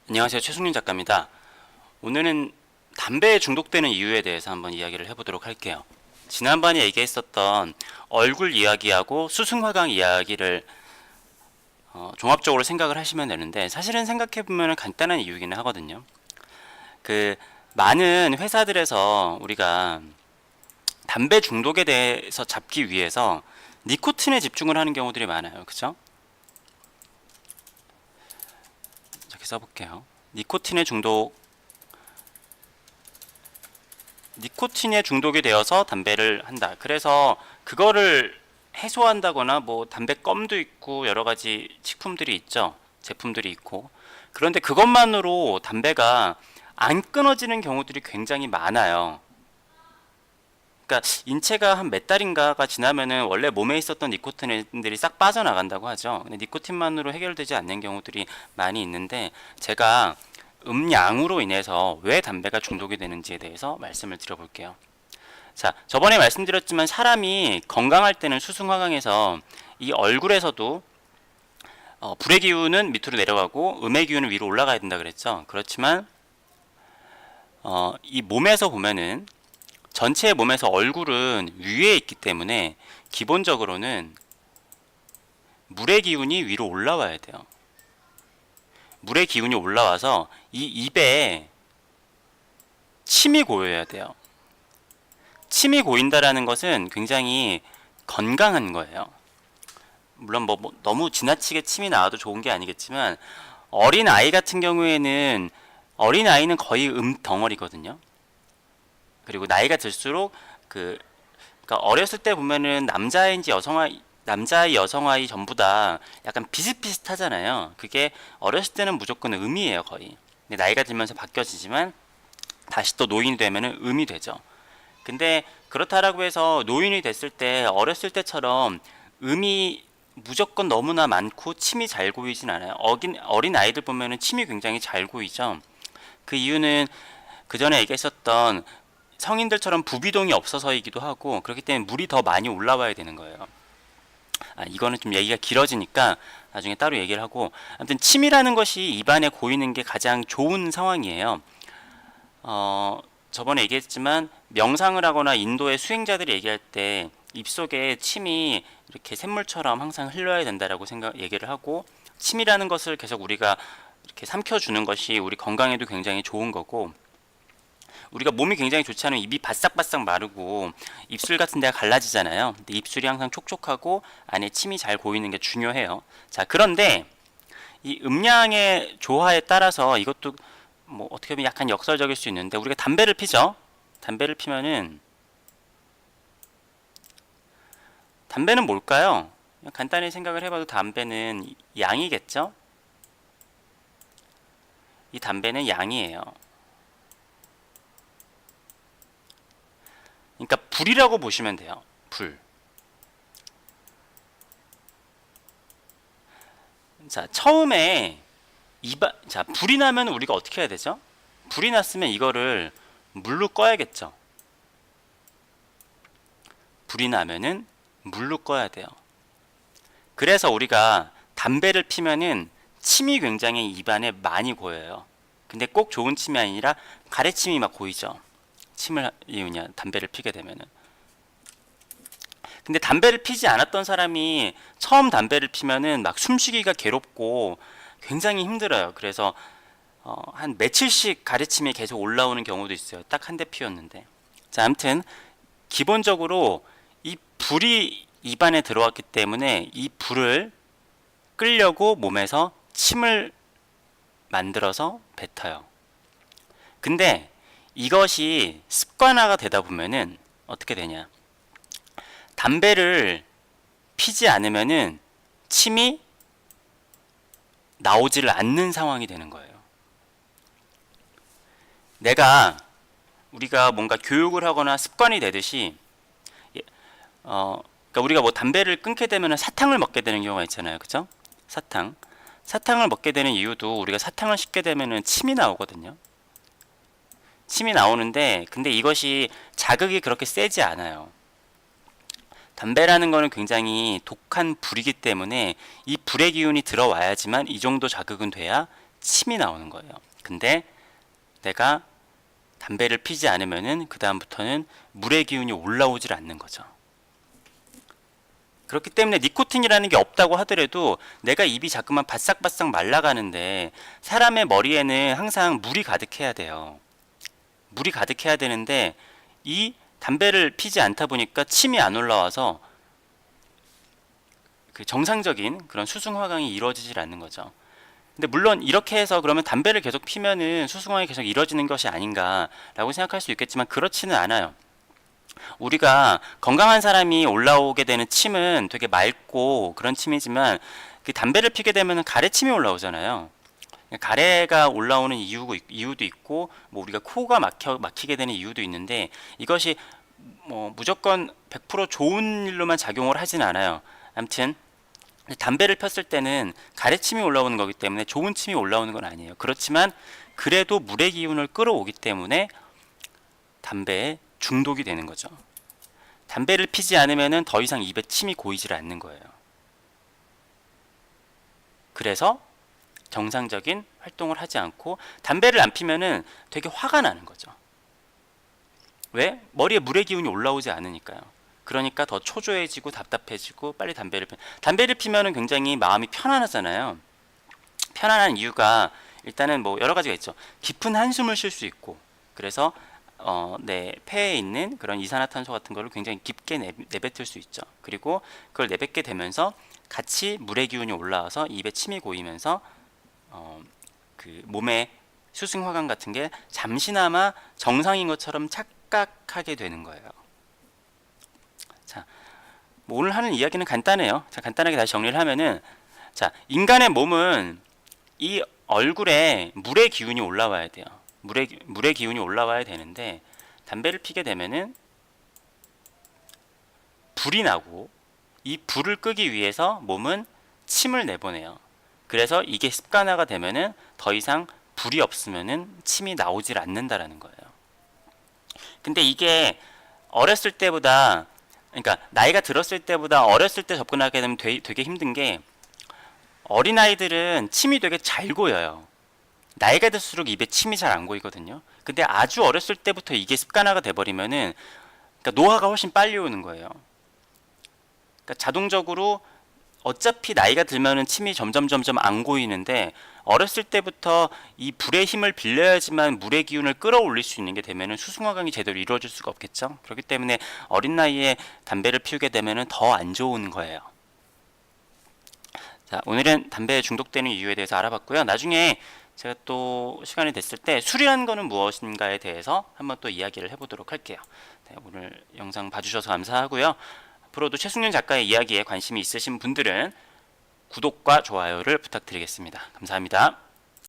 안녕하세요. 최승윤 작가입니다. 오늘은 담배에 중독되는 이유에 대해서 한번 이야기를 해보도록 할게요. 지난번에 얘기했었던 얼굴 이야기하고 수승화강 이야기를 종합적으로 생각을 하시면 되는데, 사실은 생각해보면 간단한 이유이긴 하거든요. 그 많은 회사들에서 우리가 담배 중독에 대해서 잡기 위해서 니코틴에 집중을 하는 경우들이 많아요. 그죠? 이렇게 써볼게요. 니코틴에 중독이 되어서 담배를 한다. 그래서 그거를 해소한다거나 뭐 담배 껌도 있고 여러 가지 식품들이 있죠. 제품들이 있고. 그런데 그것만으로 담배가 안 끊어지는 경우들이 굉장히 많아요. 그러니까 인체가 한 몇 달인가가 지나면은 원래 몸에 있었던 니코틴들이 싹 빠져나간다고 하죠. 근데 니코틴만으로 해결되지 않는 경우들이 많이 있는데, 제가 음양으로 인해서 왜 담배가 중독이 되는지에 대해서 말씀을 드려볼게요. 자, 저번에 말씀드렸지만 사람이 건강할 때는 수승화강에서 이 얼굴에서도 불의 기운은 밑으로 내려가고 음의 기운은 위로 올라가야 된다 그랬죠. 그렇지만 이 몸에서 보면은 전체 몸에서 얼굴은 위에 있기 때문에 기본적으로는 물의 기운이 위로 올라와야 돼요. 물의 기운이 올라와서 이 입에 침이 고여야 돼요. 침이 고인다라는 것은 굉장히 건강한 거예요. 물론 뭐 너무 지나치게 침이 나와도 좋은 게 아니겠지만, 어린 아이 같은 경우에는 어린 아이는 거의 덩어리거든요. 그리고 나이가 들수록 그러니까 어렸을 때 보면은 남자아이 여성아이 전부 다 약간 비슷비슷하잖아요. 그게 어렸을 때는 무조건 음이에요, 거의. 근데 나이가 들면서 바뀌어지지만 다시 또 노인이 되면은 음이 되죠. 근데 그렇다라고 해서 노인이 됐을 때 어렸을 때처럼 음이 무조건 너무나 많고 침이 잘 고이진 않아요. 어린 아이들 보면은 침이 굉장히 잘 고이죠. 그 이유는 그 전에 얘기했었던 성인들처럼 부비동이 없어서이기도 하고, 그렇기 때문에 물이 더 많이 올라와야 되는 거예요. 이거는 좀 얘기가 길어지니까 나중에 따로 얘기를 하고, 아무튼 침이라는 것이 입안에 고이는 게 가장 좋은 상황이에요. 저번에 얘기했지만 명상을 하거나 인도의 수행자들이 얘기할 때 입속에 침이 이렇게 샘물처럼 항상 흘러야 된다라고 얘기를 하고, 침이라는 것을 계속 우리가 이렇게 삼켜주는 것이 우리 건강에도 굉장히 좋은 거고, 우리가 몸이 굉장히 좋지 않으면 입이 바싹바싹 마르고 입술 같은 데가 갈라지잖아요. 근데 입술이 항상 촉촉하고 안에 침이 잘 고이는 게 중요해요. 자, 그런데 이 음양의 조화에 따라서 이것도 뭐 어떻게 보면 약간 역설적일 수 있는데, 우리가 담배를 피죠. 담배를 피면은 담배는 뭘까요? 간단히 생각을 해봐도 담배는 양이겠죠? 이 담배는 양이에요. 그러니까 불이라고 보시면 돼요. 불. 자, 처음에 자, 불이 나면 우리가 어떻게 해야 되죠? 불이 났으면 이거를 물로 꺼야겠죠. 불이 나면은 물로 꺼야 돼요. 그래서 우리가 담배를 피면은 침이 굉장히 입안에 많이 고여요. 근데 꼭 좋은 침이 아니라 가래침이 막 고이죠. 담배를 피게 되면은. 근데 담배를 피지 않았던 사람이 처음 담배를 피면은 막 숨쉬기가 괴롭고 굉장히 힘들어요. 그래서 한 며칠씩 가래침이 계속 올라오는 경우도 있어요. 딱 한 대 피웠는데. 자, 아무튼 기본적으로 이 불이 입안에 들어왔기 때문에 이 불을 끌려고 몸에서 침을 만들어서 뱉어요. 근데 이것이 습관화가 되다 보면은 어떻게 되냐? 담배를 피지 않으면은 침이 나오지를 않는 상황이 되는 거예요. 우리가 뭔가 교육을 하거나 습관이 되듯이, 그러니까 우리가 뭐 담배를 끊게 되면 사탕을 먹게 되는 경우가 있잖아요. 그죠? 사탕을 먹게 되는 이유도 우리가 사탕을 씹게 되면 침이 나오거든요. 침이 나오는데, 근데 이것이 자극이 그렇게 세지 않아요. 담배라는 거는 굉장히 독한 불이기 때문에 이 불의 기운이 들어와야지만 이 정도 자극은 돼야 침이 나오는 거예요. 근데 내가 담배를 피지 않으면은 그 다음부터는 물의 기운이 올라오질 않는 거죠. 그렇기 때문에 니코틴이라는 게 없다고 하더라도 내가 입이 자꾸만 바싹바싹 말라가는데, 사람의 머리에는 항상 물이 가득해야 돼요. 물이 가득해야 되는데 이 담배를 피지 않다 보니까 침이 안 올라와서 그 정상적인 그런 수승화강이 이루어지질 않는 거죠. 근데 물론 이렇게 해서 그러면 담배를 계속 피면은 수승화강이 계속 이루어지는 것이 아닌가라고 생각할 수 있겠지만 그렇지는 않아요. 우리가 건강한 사람이 올라오게 되는 침은 되게 맑고 그런 침이지만, 그 담배를 피게 되면 가래침이 올라오잖아요. 가래가 올라오는 이유도 있고, 뭐 우리가 코가 막히게 되는 이유도 있는데, 이것이 뭐 무조건 100% 좋은 일로만 작용을 하진 않아요. 아무튼 담배를 폈을 때는 가래침이 올라오는 거기 때문에 좋은 침이 올라오는 건 아니에요. 그렇지만 그래도 물의 기운을 끌어오기 때문에 담배에 중독이 되는 거죠. 담배를 피지 않으면 더 이상 입에 침이 고이질 않는 거예요. 그래서 정상적인 활동을 하지 않고 담배를 안 피면은 되게 화가 나는 거죠. 왜? 머리에 물의 기운이 올라오지 않으니까요. 그러니까 더 초조해지고 답답해지고 빨리 담배를 피면은 굉장히 마음이 편안하잖아요. 편안한 이유가 일단은 뭐 여러 가지가 있죠. 깊은 한숨을 쉴 수 있고, 그래서 내 폐에 있는 그런 이산화탄소 같은 거를 굉장히 깊게 내뱉을 수 있죠. 그리고 그걸 내뱉게 되면서 같이 물의 기운이 올라와서 입에 침이 고이면서 그 몸의 수승화강 같은 게 잠시나마 정상인 것처럼 착각하게 되는 거예요. 자, 뭐 오늘 하는 이야기는 간단해요. 자, 간단하게 다시 정리를 하면은, 자, 인간의 몸은 이 얼굴에 물의 기운이 올라와야 돼요. 물의 기운이 올라와야 되는데, 담배를 피게 되면은 불이 나고, 이 불을 끄기 위해서 몸은 침을 내보내요. 그래서 이게 습관화가 되면은 더 이상 불이 없으면은 침이 나오질 않는다라는 거예요. 근데 이게 어렸을 때보다, 그러니까 나이가 들었을 때보다 어렸을 때 접근하게 되면 되게 힘든 게, 어린아이들은 침이 되게 잘 고여요. 나이가 들수록 입에 침이 잘 안 고이거든요. 근데 아주 어렸을 때부터 이게 습관화가 돼버리면은, 그러니까 노화가 훨씬 빨리 오는 거예요. 그러니까 자동적으로 어차피 나이가 들면은 침이 점점 안 고이는데, 어렸을 때부터 이 불의 힘을 빌려야지만 물의 기운을 끌어올릴 수 있는 게 되면은 수승화강이 제대로 이루어질 수가 없겠죠. 그렇기 때문에 어린 나이에 담배를 피우게 되면은 더 안 좋은 거예요. 자, 오늘은 담배에 중독되는 이유에 대해서 알아봤고요. 나중에 제가 또 시간이 됐을 때 술이라는 거는 무엇인가에 대해서 한번 또 이야기를 해보도록 할게요. 네, 오늘 영상 봐주셔서 감사하고요. 앞으로도 최승윤 작가의 이야기에 관심이 있으신 분들은 구독과 좋아요를 부탁드리겠습니다. 감사합니다.